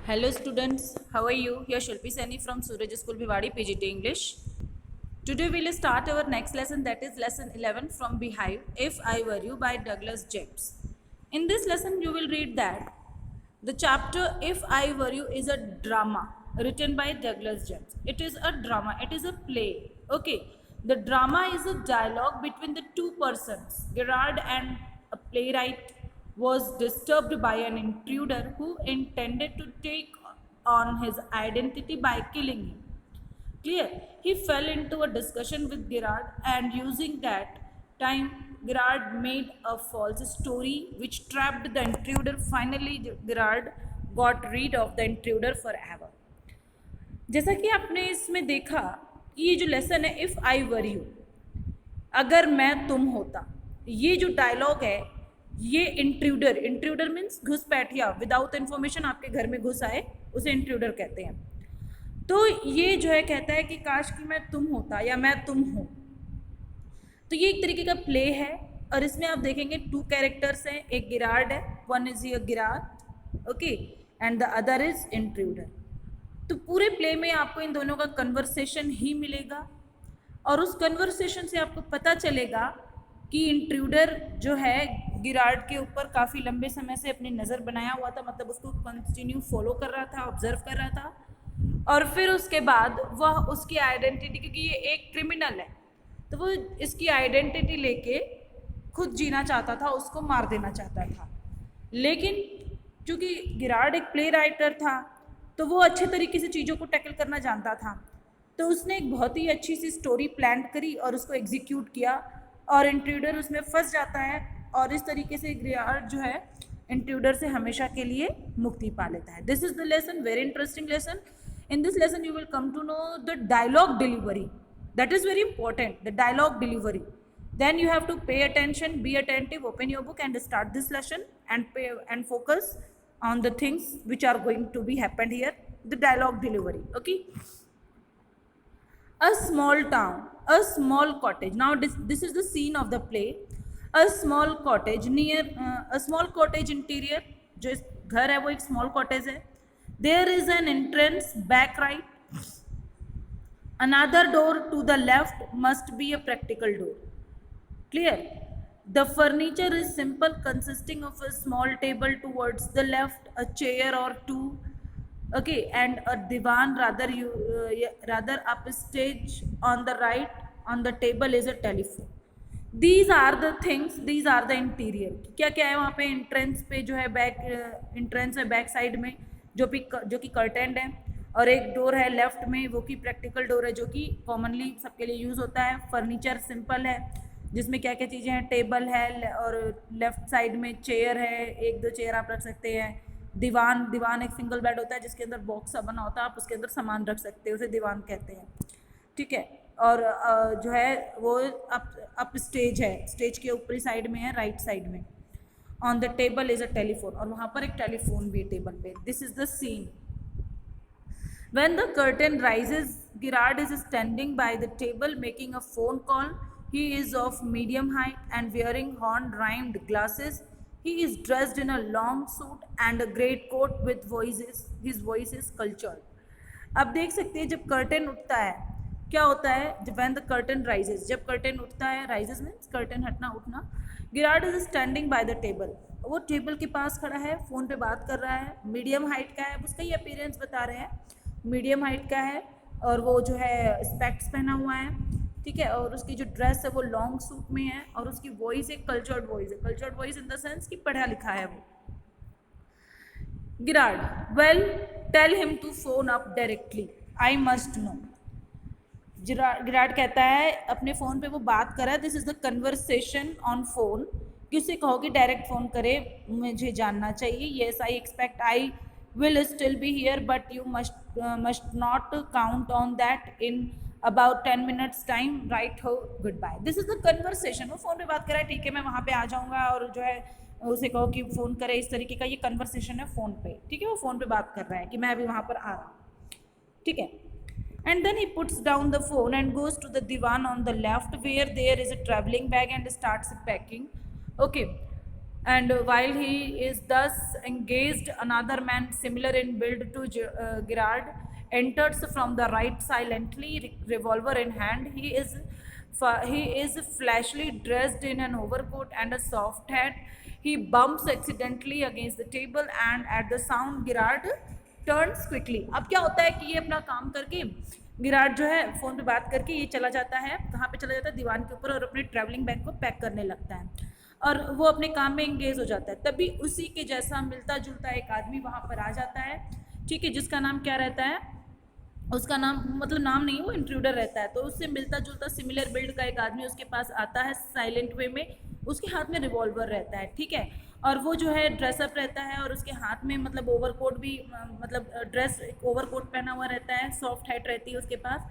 Hello students, how are you? Here Shilpi Sani from Suraj School Bhiwadi PGT English. Today we will start our next lesson, that is lesson 11 from Beehive, If I Were You by Douglas Jeps. In this lesson you will read that the chapter If I Were You is a drama written by Douglas Jeps. It is a drama, it is a play. Okay, the drama is a dialogue between the two persons, Gerard and a playwright was disturbed by an intruder who intended to take on his identity by killing him. Clear? He fell into a discussion with Gerard, and using that time, Gerard made a false story which trapped the intruder. Finally, Gerard got rid of the intruder forever. जैसा कि आपने इसमें देखा कि ये जो lesson है if I were you, अगर मैं तुम होता, ये जो डायलॉग है ये इंट्रूडर मीन्स घुसपैठिया, विदाउट इन्फॉर्मेशन आपके घर में घुस आए उसे इंट्रूडर कहते हैं। तो ये जो है कहता है कि काश कि मैं तुम होता या मैं तुम हूँ। तो ये एक तरीके का प्ले है और इसमें आप देखेंगे टू कैरेक्टर्स हैं, एक गिरार्ड है, वन इज ये Gerald, okay, and the other is intruder. तो पूरे प्ले में आपको इन दोनों का कन्वर्सेशन ही मिलेगा और उस कन्वर्सेशन से आपको पता चलेगा कि इंट्रूडर जो है गिरार्ड के ऊपर काफ़ी लंबे समय से अपनी नज़र बनाया हुआ था, मतलब उसको कंटिन्यू फॉलो कर रहा था, ऑब्जर्व कर रहा था। और फिर उसके बाद वह उसकी आइडेंटिटी, क्योंकि ये एक क्रिमिनल है तो वो इसकी आइडेंटिटी लेके खुद जीना चाहता था, उसको मार देना चाहता था। लेकिन चूँकि गिरार्ड एक प्ले राइटर था तो वो अच्छे तरीके से चीज़ों को टैकल करना जानता था, तो उसने एक बहुत ही अच्छी सी स्टोरी प्लान करी और उसको एग्जीक्यूट किया और इंट्रूडर उसमें फंस जाता है और इस तरीके से गिरार्ड जो है इंट्रूडर से हमेशा के लिए मुक्ति पा लेता है। This is the lesson, very interesting lesson. In this lesson you will come to know the dialogue delivery, that is very important, the dialogue delivery. Then you have to pay attention, be attentive, open your book and start this lesson and focus on the things which are going to be happened here, the dialogue delivery. Okay, a small town, a small cottage. Now this is the scene of the play. A small cottage near a small cottage interior, जो घर है वो एक small cottage है. There is an entrance back right. Another door to the left must be a practical door. Clear? The furniture is simple, consisting of a small table towards the left, a chair or two, okay, and a divan rather upstage on the right. On the table is a telephone. These are the things, these are the interior. क्या क्या है वहाँ पे entrance पे जो है back entrance है back side में जो कि कर्टेंड है, और एक डोर है लेफ्ट में वो कि प्रैक्टिकल डोर है जो कि कॉमनली सबके लिए यूज़ होता है। फर्नीचर सिंपल है जिसमें क्या क्या चीज़ें हैं, टेबल है और लेफ्ट साइड में चेयर है, एक दो चेयर आप रख सकते हैं। दीवान एक सिंगल बेड होता है जिसके अंदर बॉक्स सा बना होता है, आप उसके अंदर सामान रख सकते हो, उसे दीवान कहते हैं, ठीक है। और जो है वो अप स्टेज है, स्टेज के ऊपरी साइड में है, राइट साइड में। On the table is a telephone, और वहाँ पर एक टेलीफोन भी है टेबल पे। This is the scene. When the curtain rises, Gerard is standing by the table making a phone call. He is of medium height and wearing horn-rimmed glasses. He is dressed in a long suit and a great coat with voices. His voice is cultured. अब देख सकते हैं जब curtain उठता है क्या होता है, जब when the curtain rises, जब कर्टन उठता है, rises means कर्टन हटना उठना। Gerald is standing by the table, वो टेबल के पास खड़ा है, फ़ोन पे बात कर रहा है। मीडियम हाइट का है, उसका ही अपीयरेंस बता रहे हैं, मीडियम हाइट का है और वो जो है स्पेक्ट्स पहना हुआ है, ठीक है, और उसकी जो ड्रेस है वो लॉन्ग सूट में है और उसकी वॉइस एक कल्चर्ड वॉइस है। Cultured voice in the sense कि पढ़ा लिखा है वो। Gerald, well tell him to phone up directly, I must know. Gerald कहता है अपने फ़ोन पे वो बात कर रहा है, this is the conversation on phone, कि उसे कहो कि डायरेक्ट फ़ोन करे, मुझे जानना चाहिए। Yes I expect I will still be here but you must not count on that in about 10 minutes time, right हो, good bye. This is the conversation, वो फ़ोन पे बात कर रहा है, ठीक है मैं वहाँ पे आ जाऊँगा, और जो है उसे कहो कि फ़ोन करे, इस तरीके का ये कन्वर्सेशन है फ़ोन पे, ठीक है, वो फ़ोन पे बात कर रहा है कि मैं अभी वहाँ पर आ रहा हूँ, ठीक है। And then he puts down the phone and goes to the divan on the left where there is a traveling bag and starts packing. Okay, and while he is thus engaged, another man similar in build to Girard enters from the right silently, revolver in hand. He is flashily dressed in an overcoat and a soft hat. He bumps accidentally against the table and at the sound Girard turns quickly. अब क्या होता है कि ये अपना काम करके गिराड जो है फ़ोन पे बात करके ये चला जाता है, कहाँ पे चला जाता है, दीवान के ऊपर, और अपने ट्रैवलिंग बैग को पैक करने लगता है और वो अपने काम में इंगेज हो जाता है। तभी उसी के जैसा मिलता जुलता एक आदमी वहाँ पर आ जाता है, ठीक है, जिसका नाम क्या रहता है, उसका नाम मतलब नाम नहीं, वो इंट्रूडर रहता है। तो उससे मिलता जुलता सिमिलर बिल्ड का एक आदमी उसके पास आता है साइलेंट वे में, उसके हाथ में रिवॉल्वर रहता है, ठीक है, और वो जो है ड्रेसअप रहता है और उसके हाथ में मतलब ओवरकोट भी मतलब ड्रेस ओवरकोट पहना हुआ रहता है, सॉफ्ट हैट रहती है उसके पास,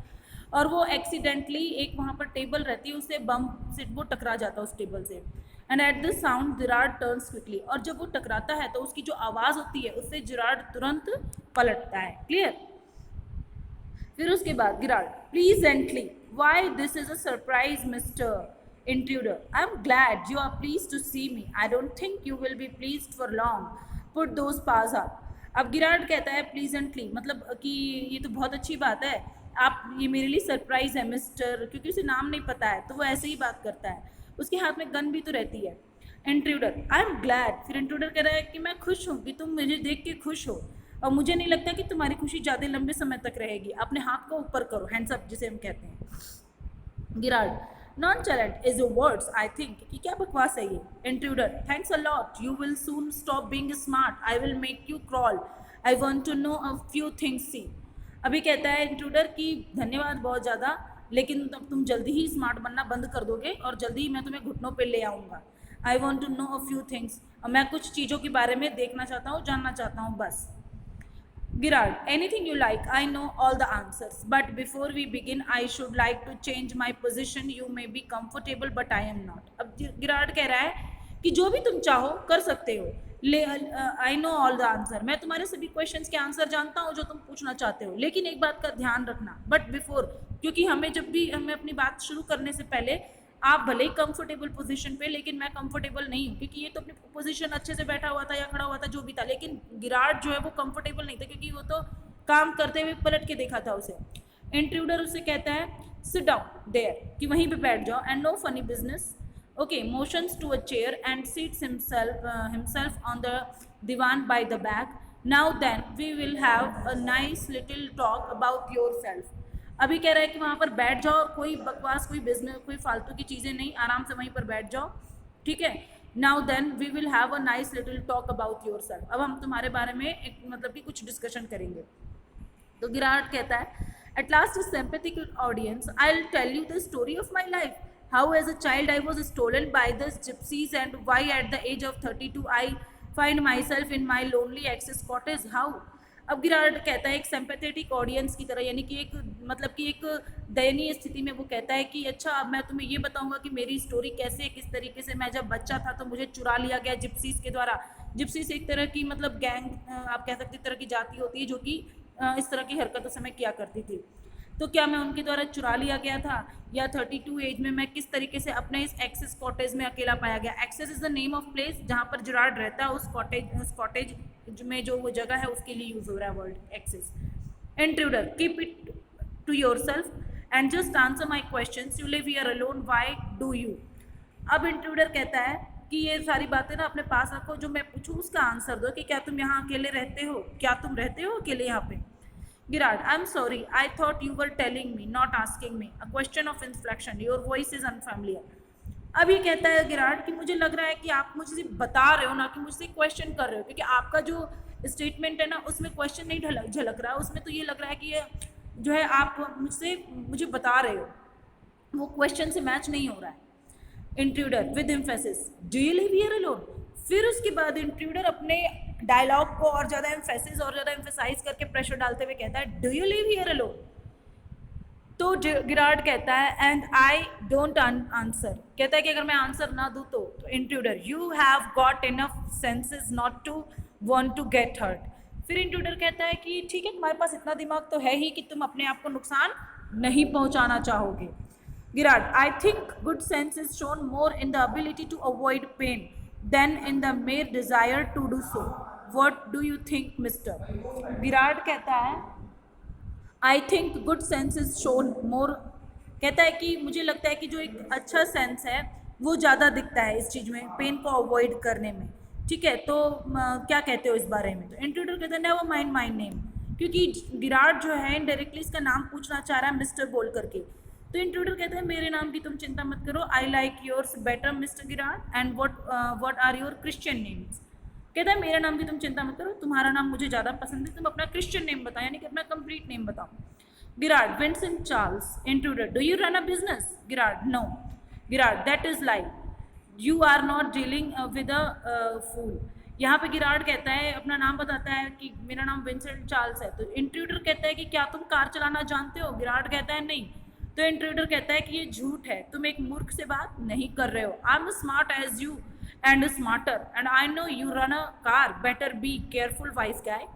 और वो एक्सीडेंटली एक वहाँ पर टेबल रहती है, उससे बम से वो टकरा जाता है उस टेबल से। And at this sound Gerard turns quickly, और जब वो टकराता है तो उसकी जो आवाज़ होती है उससे जिराड तुरंत पलटता है। क्लियर? फिर उसके बाद Girard pleasantly, why this is a surprise mister intruder, I am glad you are pleased to see me, I don't think you will be pleased for long, put those paws up. अब Girard कहता है pleasantly, मतलब कि ये तो बहुत अच्छी बात है, आप ये मेरे लिए सरप्राइज है मिस्टर, क्योंकि उसे नाम नहीं पता है तो वो ऐसे ही बात करता है, उसके हाथ में गन भी तो रहती है। इंट्रूडर आई एम ग्लैड, फिर इंट्रूडर कह रहा है कि मैं खुश हूँ कि तुम मुझे देख के खुश हो, और मुझे नहीं लगता कि तुम्हारी खुशी ज़्यादा लंबे समय तक रहेगी, अपने हाथ को ऊपर करो, हैंड्स अप जिसे हम कहते हैं। Girard nonchalant is your words, I think, कि क्या बकवास है ये। Intruder thanks a lot, you will soon stop being smart, I will make you crawl, I want to know a few things see. अभी कहता है इंट्रूडर कि धन्यवाद बहुत ज़्यादा, लेकिन तुम जल्दी ही स्मार्ट बनना बंद कर दोगे और जल्दी ही मैं तुम्हें घुटनों पे ले आऊँगा। I want to know a few things, मैं कुछ चीज़ों के बारे में देखना चाहता हूँ, जानना चाहता हूँ बस। Girard, anything you like, I know all the answers. But before we begin, I should like to change my position. You may be comfortable, but I am not. अब गिराड कह रहा है कि जो भी तुम चाहो कर सकते हो, ले I know all the answer, मैं तुम्हारे सभी क्वेश्चंस के आंसर जानता हूँ जो तुम पूछना चाहते हो, लेकिन एक बात का ध्यान रखना, बट बिफोर, क्योंकि हमें जब भी हमें अपनी बात शुरू करने से पहले आप भले ही कंफर्टेबल पोजीशन पे, लेकिन मैं कंफर्टेबल नहीं हूँ, क्योंकि ये तो अपनी पोजीशन अच्छे से बैठा हुआ था या खड़ा हुआ था जो भी था, लेकिन गिराड जो है वो कंफर्टेबल नहीं था, क्योंकि वो तो काम करते हुए पलट के देखा था उसे। इंट्रूडर उसे कहता है सिट डाउन देयर, कि वहीं पे बैठ जाओ, and no funny business, okay, motions to a chair and seats himself on the divan by the back. Now then we will have a nice little talk about yourself. अभी कह रहा है कि वहाँ पर बैठ जाओ, कोई बकवास, कोई बिजनेस, कोई फालतू की चीज़ें नहीं, आराम से वहीं पर बैठ जाओ, ठीक है। Now then we will have a nice little talk about yourself, अब हम तुम्हारे बारे में एक मतलब कि कुछ डिस्कशन करेंगे। तो गिराड कहता है at last sympathetic audience, I will tell you the story of my life, how as a child I was stolen by the gypsies and why at the age of 32 I find myself in my lonely access cottage, how। अब Girard कहता है एक sympathetic audience की तरह, यानी कि एक मतलब कि एक दयनीय स्थिति में वो कहता है कि अच्छा अब मैं तुम्हें ये बताऊंगा कि मेरी स्टोरी कैसे, किस तरीके से मैं जब बच्चा था तो मुझे चुरा लिया गया जिप्सीज के द्वारा। जिप्सीज एक तरह की मतलब गैंग आप कह सकते तरह की जाति होती है जो कि इस तरह की हरकतों समय किया करती थी, तो क्या मैं उनके द्वारा चुरा लिया गया था, या 32 एज में मैं किस तरीके से अपने इस एक्सेस कॉटेज में अकेला पाया गया। Access is the name of place जहाँ पर जिराड रहता है, उस कॉटेज में जो वो जगह है उसके लिए यूज हो रहा है word access. Intruder keep it to yourself and just answer my question, you live here alone, why do you. अब इंट्रूडर कहता है कि ये सारी बातें ना अपने पास रखो, जो मैं पूछूँ उसका आंसर दो कि क्या तुम यहाँ अकेले रहते हो, क्या तुम रहते हो अकेले यहाँ पे। Girard, I'm sorry, I thought you were telling me, not asking me. A question of inflection, your voice is unfamiliar. अब ये कहता है गिराड कि मुझे लग रहा है कि आप मुझे बता रहे हो ना कि मुझसे क्वेश्चन कर रहे हो, क्योंकि आपका जो स्टेटमेंट है ना उसमें क्वेश्चन नहीं झलक रहा है, उसमें तो ये लग रहा है कि ये जो है आप मुझे बता रहे हो, वो क्वेश्चन से मैच नहीं हो रहा है। Intruder with emphasis, do you live here alone. फिर उसके बाद इंट्रूडर अपने डायलॉग को और ज़्यादा एम्फेसिस और ज़्यादा एम्फेसाइज करके प्रेशर डालते हुए कहता है do you live here alone. तो गिराड कहता है एंड आई डोंट आंसर, कहता है कि अगर मैं आंसर ना दूँ तो intruder you have got enough senses not to want to get hurt. फिर इंट्रूडर कहता है कि ठीक है तुम्हारे पास इतना दिमाग तो है ही कि तुम अपने आप को नुकसान नहीं पहुंचाना चाहोगे। Girard I think good sense is shown more in the ability to avoid pain than in the mere desire to do so. What do you think, Mr.? Virat कहता है I think good sense is shown more, कहता है कि मुझे लगता है कि जो एक अच्छा सेंस है वो ज़्यादा दिखता है इस चीज़ में, पेन को अवॉइड करने में। ठीक है, तो क्या कहते हो इस बारे में? तो इंट्रूडर कहते हैं नेवर माइंड माय नेम, क्योंकि विराट जो है इनडायरेक्टली इसका नाम पूछना चाह रहा है मिस्टर बोल करके। तो इंट्रूडर कहते हैं मेरे नाम की तुम चिंता मत करो, I like yours better mister Virat, and what are your Christian names. कहता है मेरे नाम की तुम चिंता मत करो, तुम्हारा नाम मुझे ज़्यादा पसंद है, तुम अपना क्रिश्चियन नेम बताओ, यानी कि अपना कंप्लीट नेम बताओ। Virat Vincent Charles. Intruder do you run a business? Virat no. Virat that is like you are not dealing with a fool. यहाँ पे गिराड कहता है, अपना नाम बताता है कि मेरा नाम विंसेंट चार्ल्स है। तो इंट्रूडर कहता है कि क्या तुम कार चलाना जानते हो? गिराड कहता है नहीं। तो इंट्रूडर कहता है कि ये झूठ है, तुम एक मूर्ख से बात नहीं कर रहे हो। I am smart as you and smarter and I know you run a car, better be careful wise guy.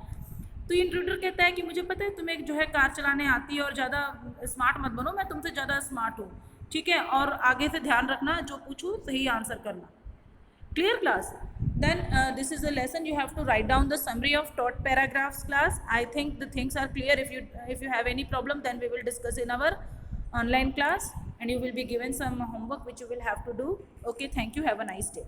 तो इंट्रूडर कहता है कि मुझे पता है तुम्हें जो है कार चलाने आती है और ज़्यादा स्मार्ट मत बनो, मैं तुमसे ज़्यादा स्मार्ट हूँ। ठीक है, और आगे से ध्यान रखना, जो पूछूँ सही आंसर करना। Clear class? Then this is a lesson. You have to write down the summary of taught paragraphs, class. I think the things are clear. If you have any problem, then we will discuss in our online class, and you will be given some homework which you will have to do. Okay, thank you. Have a nice day.